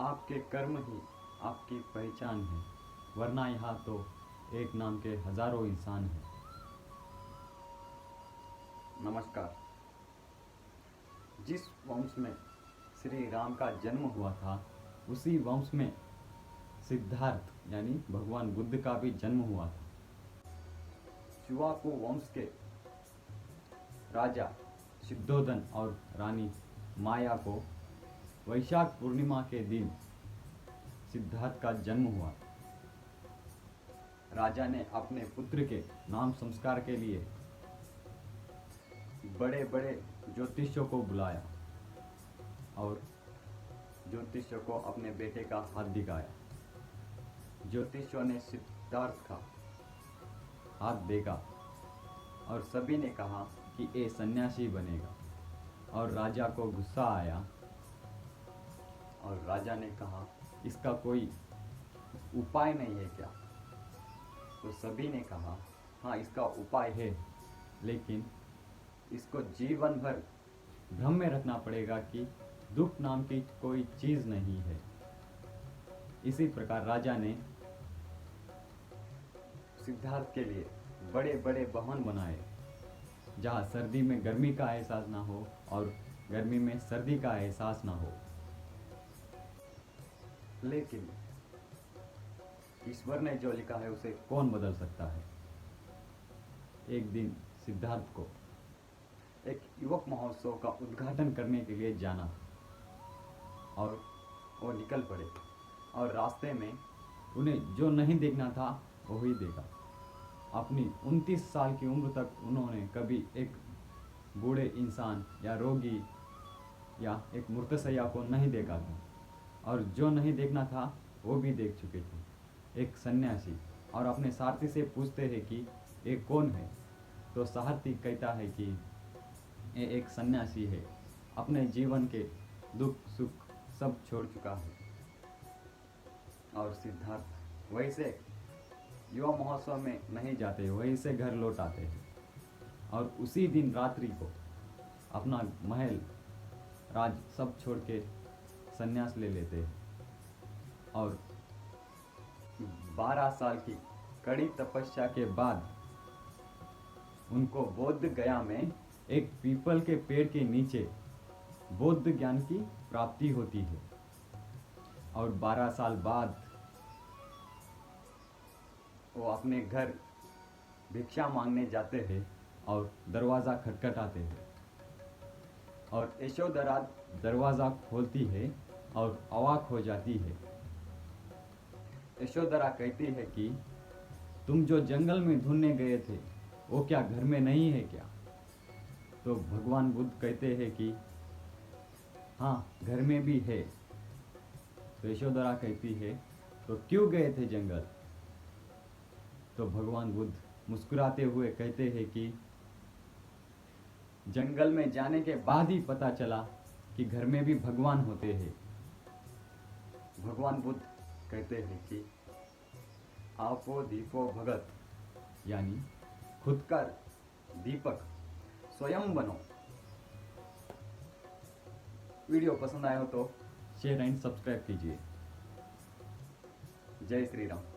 आपके कर्म ही आपकी पहचान है, वरना यहाँ तो एक नाम के हजारों इंसान हैं। नमस्कार। जिस वंश में श्री राम का जन्म हुआ था, उसी वंश में सिद्धार्थ यानी भगवान बुद्ध का भी जन्म हुआ था। चुवाकू वंश के राजा सिद्धोधन और रानी माया को वैशाख पूर्णिमा के दिन सिद्धार्थ का जन्म हुआ। राजा ने अपने पुत्र के नाम संस्कार के लिए बड़े बड़े ज्योतिषियों को बुलाया और ज्योतिषियों को अपने बेटे का हाथ दिखाया। ज्योतिषियों ने सिद्धार्थ का हाथ देखा और सभी ने कहा कि ये सन्यासी बनेगा, और राजा को गुस्सा आया और राजा ने कहा इसका कोई उपाय नहीं है क्या? तो सभी ने कहा हाँ, इसका उपाय है, लेकिन इसको जीवन भर भ्रम में रखना पड़ेगा कि दुख नाम की कोई चीज़ नहीं है। इसी प्रकार राजा ने सिद्धार्थ के लिए बड़े बड़े भवन बनाए, जहाँ सर्दी में गर्मी का एहसास ना हो और गर्मी में सर्दी का एहसास ना हो। लेकिन ईश्वर ने जो लिखा है उसे कौन बदल सकता है। एक दिन सिद्धार्थ को एक युवक महोत्सव का उद्घाटन करने के लिए जाना और वो निकल पड़े, और रास्ते में उन्हें जो नहीं देखना था वही देखा। अपनी 29 साल की उम्र तक उन्होंने कभी एक बूढ़े इंसान या रोगी या एक मूर्तशैया को नहीं देखा था, और जो नहीं देखना था वो भी देख चुके थे, एक सन्यासी। और अपने सारथी से पूछते हैं कि ये कौन है, तो सारथी कहता है कि ये एक सन्यासी है, अपने जीवन के दुख सुख सब छोड़ चुका है। और सिद्धार्थ वैसे युवा महोत्सव में नहीं जाते, वहीं से घर लौट आते हैं, और उसी दिन रात्रि को अपना महल राज सब छोड़ के संन्यास ले लेते हैं। और 12 साल की कड़ी तपस्या के बाद उनको बोध गया में एक पीपल के पेड़ के नीचे बौद्ध ज्ञान की प्राप्ति होती है। और 12 साल बाद वो अपने घर भिक्षा मांगने जाते हैं और दरवाज़ा खटखटाते हैं, और यशोधरा दरवाज़ा खोलती है और अवाक हो जाती है। यशोधरा कहती है कि तुम जो जंगल में ढूंढने गए थे वो क्या घर में नहीं है क्या? तो भगवान बुद्ध कहते हैं कि हाँ, घर में भी है। तो यशोधरा कहती है तो क्यों गए थे जंगल? तो भगवान बुद्ध मुस्कुराते हुए कहते हैं कि जंगल में जाने के बाद ही पता चला कि घर में भी भगवान होते हैं। भगवान बुद्ध कहते हैं कि आपो दीपो भगत, यानी खुद का दीपक स्वयं बनो। वीडियो पसंद आया हो तो शेयर एंड सब्सक्राइब कीजिए। जय श्री राम।